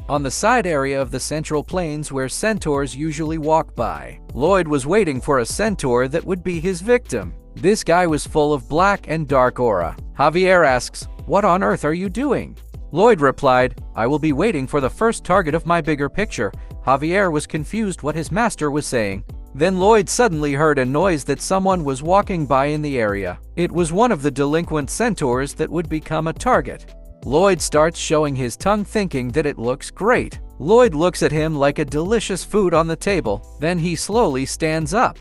on the side area of the central plains where centaurs usually walk by. Lloyd was waiting for a centaur that would be his victim. This guy was full of black and dark aura. Javier asks, "What on earth are you doing?" Lloyd replied, "I will be waiting for the first target of my bigger picture." Javier was confused what his master was saying. Then Lloyd suddenly heard a noise that someone was walking by in the area. It was one of the delinquent centaurs that would become a target. Lloyd starts showing his tongue, thinking that it looks great. Lloyd looks at him like a delicious food on the table. Then he slowly stands up.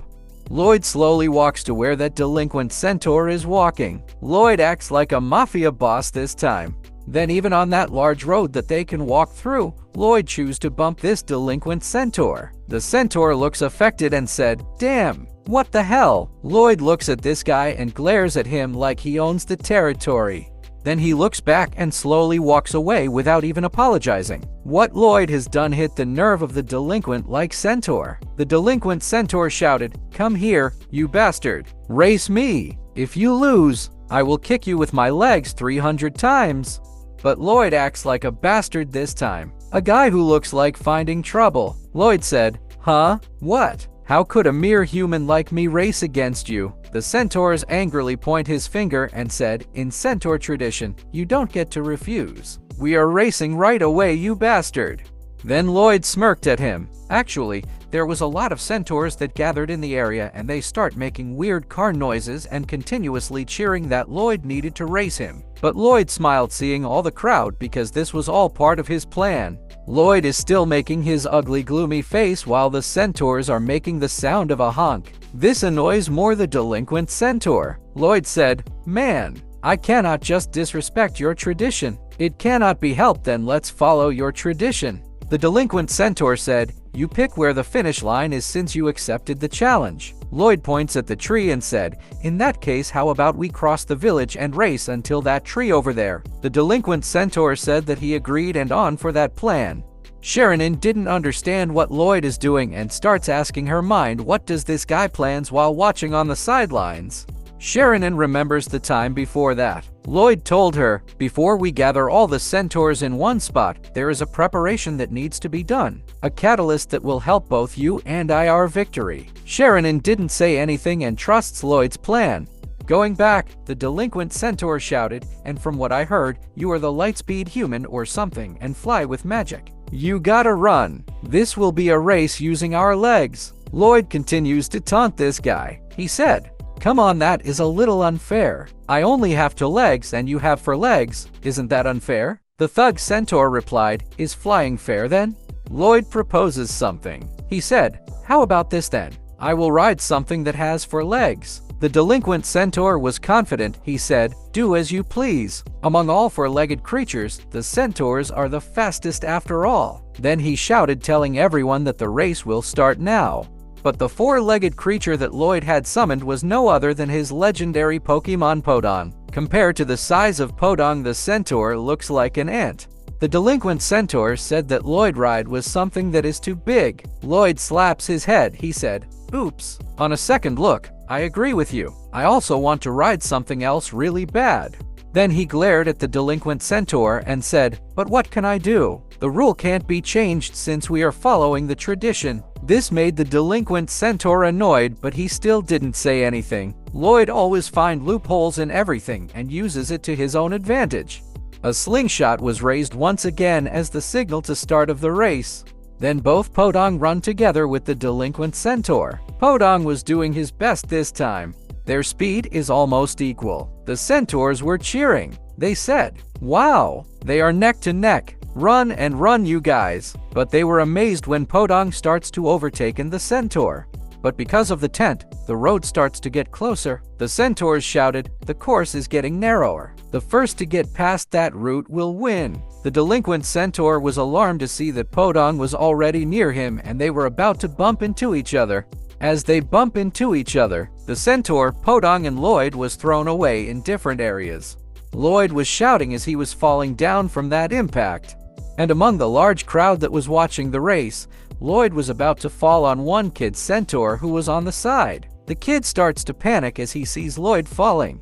Lloyd slowly walks to where that delinquent centaur is walking. Lloyd acts like a mafia boss this time. Then even on that large road that they can walk through, Lloyd chooses to bump this delinquent centaur. The centaur looks affected and said, "Damn, what the hell?" Lloyd looks at this guy and glares at him like he owns the territory. Then he looks back and slowly walks away without even apologizing. What Lloyd has done hit the nerve of the delinquent-like centaur. The delinquent centaur shouted, "Come here, you bastard. Race me. If you lose, I will kick you with my legs 300 times. But Lloyd acts like a bastard this time. A guy who looks like finding trouble. Lloyd said, "Huh? What? How could a mere human like me race against you?" The centaurs angrily point his finger and said, "In centaur tradition, you don't get to refuse. We are racing right away, you bastard." Then Lloyd smirked at him. Actually, there was a lot of centaurs that gathered in the area, and they start making weird car noises and continuously cheering that Lloyd needed to race him. But Lloyd smiled seeing all the crowd because this was all part of his plan. Lloyd is still making his ugly gloomy face while the centaurs are making the sound of a honk. This annoys more the delinquent centaur. Lloyd said, "Man, I cannot just disrespect your tradition. It cannot be helped, then let's follow your tradition." The delinquent centaur said, "You pick where the finish line is since you accepted the challenge." Lloyd points at the tree and said, "In that case, how about we cross the village and race until that tree over there?" The delinquent centaur said that he agreed and on for that plan. Sharonin didn't understand what Lloyd is doing and starts asking her mind what does this guy plans while watching on the sidelines. Sharonin remembers the time before that. Lloyd told her, "Before we gather all the centaurs in one spot, there is a preparation that needs to be done. A catalyst that will help both you and I our victory." Sharonin didn't say anything and trusts Lloyd's plan. Going back, the delinquent centaur shouted, "And from what I heard, you are the lightspeed human or something and fly with magic. You gotta run. This will be a race using our legs." Lloyd continues to taunt this guy. He said, "Come on, that is a little unfair. I only have 2 legs and you have 4 legs. Isn't that unfair?" The thug centaur replied, "Is flying fair then?" Lloyd proposes something. He said, "How about this then? I will ride something that has 4 legs." The delinquent centaur was confident. He said, "Do as you please. Among all 4-legged creatures, the centaurs are the fastest after all." Then he shouted, telling everyone that the race will start now. But the 4-legged creature that Lloyd had summoned was no other than his legendary Pokemon Podong. Compared to the size of Podong, the centaur looks like an ant. The delinquent centaur said that Lloyd ride was something that is too big. Lloyd slaps his head. He said, "Oops. On a second look, I agree with you. I also want to ride something else really bad." Then he glared at the delinquent centaur and said, "But what can I do? The rule can't be changed since we are following the tradition." This made the delinquent centaur annoyed, but he still didn't say anything. Lloyd always finds loopholes in everything and uses it to his own advantage. A slingshot was raised once again as the signal to start of the race. Then both Podong run together with the delinquent centaur. Podong was doing his best this time. Their speed is almost equal. The centaurs were cheering. They said, "Wow, they are neck to neck. Run and run, you guys." But they were amazed when Podong starts to overtake the centaur. But because of the tent, the road starts to get closer. The centaurs shouted, "The course is getting narrower. The first to get past that route will win." The delinquent centaur was alarmed to see that Podong was already near him and they were about to bump into each other. As they bump into each other, the centaur, Podong, and Lloyd was thrown away in different areas. Lloyd was shouting as he was falling down from that impact. And among the large crowd that was watching the race, Lloyd was about to fall on one kid centaur who was on the side. The kid starts to panic as he sees Lloyd falling.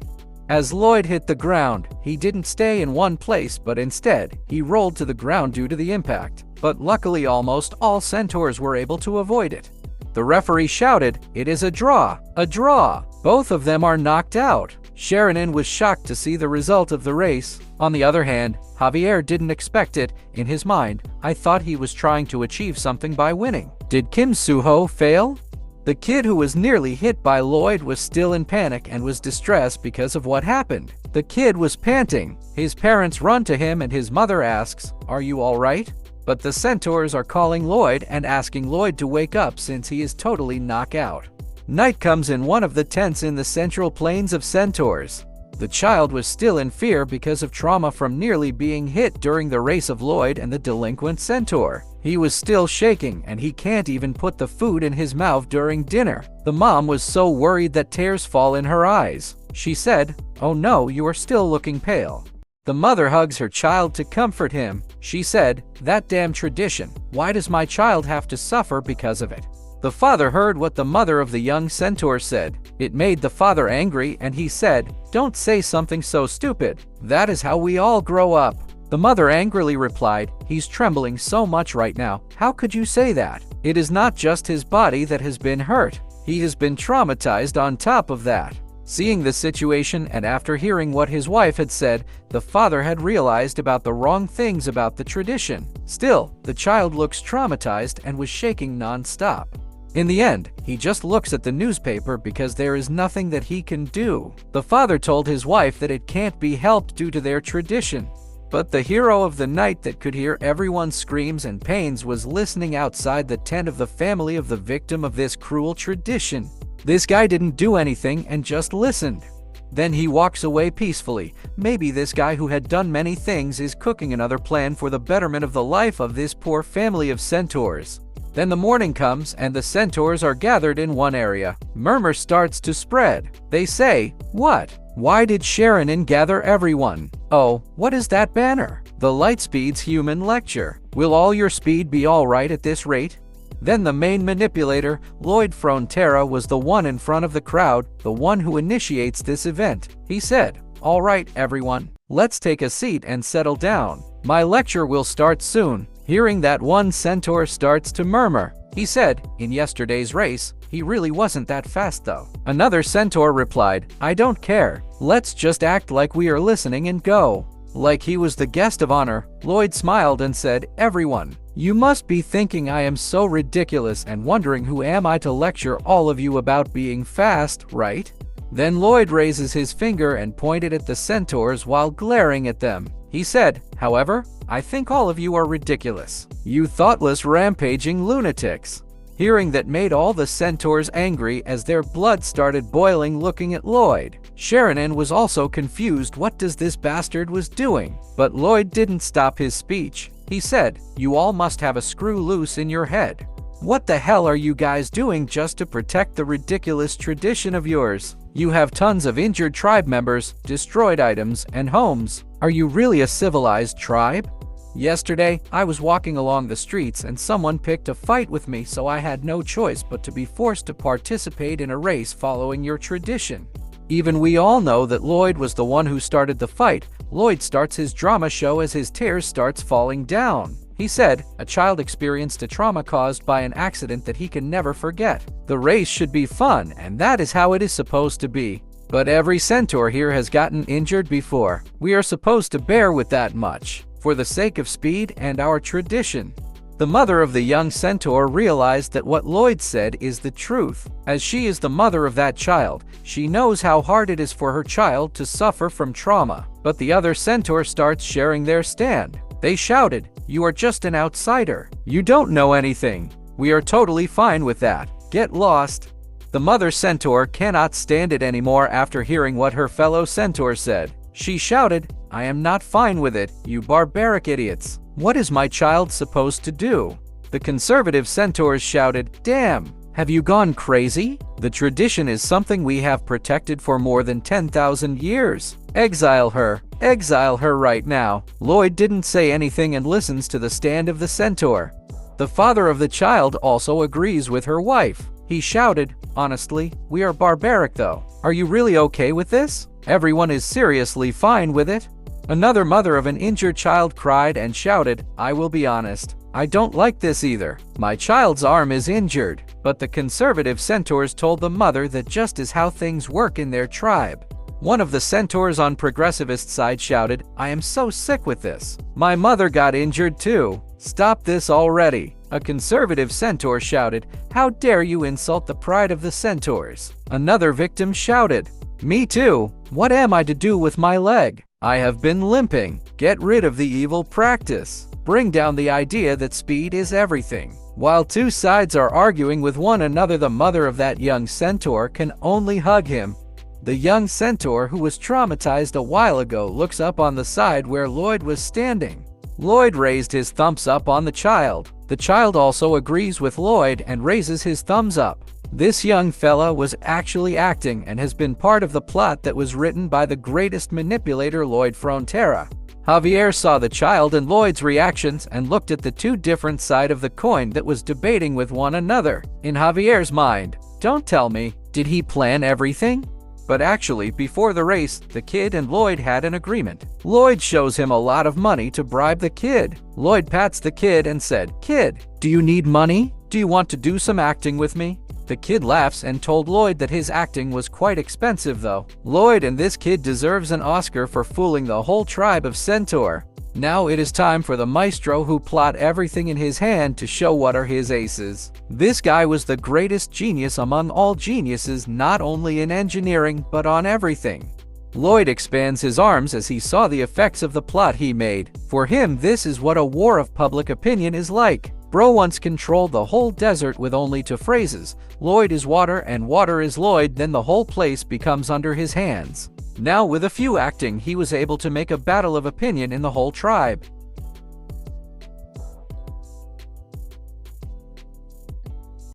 As Lloyd hit the ground, he didn't stay in one place, but instead, he rolled to the ground due to the impact. But luckily, almost all centaurs were able to avoid it. The referee shouted, "It is a draw! A draw! Both of them are knocked out." Sharon was shocked to see the result of the race. On the other hand, Javier didn't expect it. In his mind, I thought he was trying to achieve something by winning. Did Kim Suho fail? The kid who was nearly hit by Lloyd was still in panic and was distressed because of what happened. The kid was panting. His parents run to him and his mother asks, "Are you all right?" But the centaurs are calling Lloyd and asking Lloyd to wake up since he is totally knocked out. Night comes in one of the tents in the central plains of centaurs. The child was still in fear because of trauma from nearly being hit during the race of Lloyd and the delinquent centaur. He was still shaking and he can't even put the food in his mouth during dinner. The mom was so worried that tears fall in her eyes. She said, "Oh no, you are still looking pale." The mother hugs her child to comfort him. She said, "That damn tradition. Why does my child have to suffer because of it?" The father heard what the mother of the young centaur said. It made the father angry and he said, "Don't say something so stupid. That is how we all grow up." The mother angrily replied, "He's trembling so much right now. How could you say that? It is not just his body that has been hurt. He has been traumatized on top of that." Seeing the situation and after hearing what his wife had said, the father had realized about the wrong things about the tradition. Still, the child looks traumatized and was shaking non-stop. In the end, he just looks at the newspaper because there is nothing that he can do. The father told his wife that it can't be helped due to their tradition. But the hero of the night that could hear everyone's screams and pains was listening outside the tent of the family of the victim of this cruel tradition. This guy didn't do anything and just listened. Then he walks away peacefully. Maybe this guy who had done many things is cooking another plan for the betterment of the life of this poor family of centaurs. Then the morning comes and the centaurs are gathered in one area. Murmur starts to spread. They say, "What? Why did Sharon gather everyone? Oh, what is that banner? The Lightspeed's human lecture. Will all your speed be all right at this rate?" Then the main manipulator, Lloyd Frontera, was the one in front of the crowd, the one who initiates this event. He said, "All right, everyone, let's take a seat and settle down. My lecture will start soon." Hearing that, one centaur starts to murmur. He said, "In yesterday's race, he really wasn't that fast though." Another centaur replied, "I don't care. Let's just act like we are listening and go." Like he was the guest of honor, Lloyd smiled and said, "Everyone, you must be thinking I am so ridiculous and wondering who am I to lecture all of you about being fast, right?" Then Lloyd raises his finger and pointed at the centaurs while glaring at them. He said, "However, I think all of you are ridiculous. You thoughtless, rampaging lunatics." Hearing that made all the centaurs angry as their blood started boiling looking at Lloyd. Sharon was also confused what does this bastard was doing. But Lloyd didn't stop his speech. He said, "You all must have a screw loose in your head. What the hell are you guys doing just to protect the ridiculous tradition of yours? You have tons of injured tribe members, destroyed items, and homes. Are you really a civilized tribe? Yesterday, I was walking along the streets and someone picked a fight with me, so I had no choice but to be forced to participate in a race following your tradition." Even we all know that Lloyd was the one who started the fight. Lloyd starts his drama show as his tears starts falling down. He said, "A child experienced a trauma caused by an accident that he can never forget. The race should be fun, and that is how it is supposed to be. But every centaur here has gotten injured before. We are supposed to bear with that much, for the sake of speed and our tradition." The mother of the young centaur realized that what Lloyd said is the truth. As she is the mother of that child, she knows how hard it is for her child to suffer from trauma. But the other centaur starts sharing their stand. They shouted, "You are just an outsider. You don't know anything. We are totally fine with that. Get lost." The mother centaur cannot stand it anymore after hearing what her fellow centaur said. She shouted, "I am not fine with it, you barbaric idiots. What is my child supposed to do?" The conservative centaurs shouted, "Damn, have you gone crazy? The tradition is something we have protected for more than 10,000 years. Exile her right now." Lloyd didn't say anything and listens to the stand of the centaur. The father of the child also agrees with her wife. He shouted, "Honestly, we are barbaric though. Are you really okay with this? Everyone is seriously fine with it." Another mother of an injured child cried and shouted, "I will be honest. I don't like this either. My child's arm is injured." But the conservative centaurs told the mother that just is how things work in their tribe. One of the centaurs on progressivist side shouted, "I am so sick with this. My mother got injured too. Stop this already." A conservative centaur shouted, "How dare you insult the pride of the centaurs?" Another victim shouted, "Me too. What am I to do with my leg? I have been limping. Get rid of the evil practice. Bring down the idea that speed is everything." While two sides are arguing with one another, the mother of that young centaur can only hug him. The young centaur, who was traumatized a while ago, looks up on the side where Lloyd was standing. Lloyd raised his thumbs up on the child. The child also agrees with Lloyd and raises his thumbs up. This young fella was actually acting and has been part of the plot that was written by the greatest manipulator, Lloyd Frontera. Javier saw the child and Lloyd's reactions and looked at the two different sides of the coin that was debating with one another. In Javier's mind, don't tell me, did he plan everything? But actually, before the race, the kid and Lloyd had an agreement. Lloyd shows him a lot of money to bribe the kid. Lloyd pats the kid and said, "Kid, do you need money? Do you want to do some acting with me?" The kid laughs and told Lloyd that his acting was quite expensive though. Lloyd and this kid deserves an Oscar for fooling the whole tribe of Centaur. Now it is time for the maestro, who plot everything in his hand to show what are his aces. This guy was the greatest genius among all geniuses, not only in engineering but on everything. Lloyd expands his arms as he saw the effects of the plot he made. For him, this is what a war of public opinion is like. Bro once controlled the whole desert with only two phrases: Lloyd is water and water is Lloyd. Then the whole place becomes under his hands. Now with a few acting, he was able to make a battle of opinion in the whole tribe.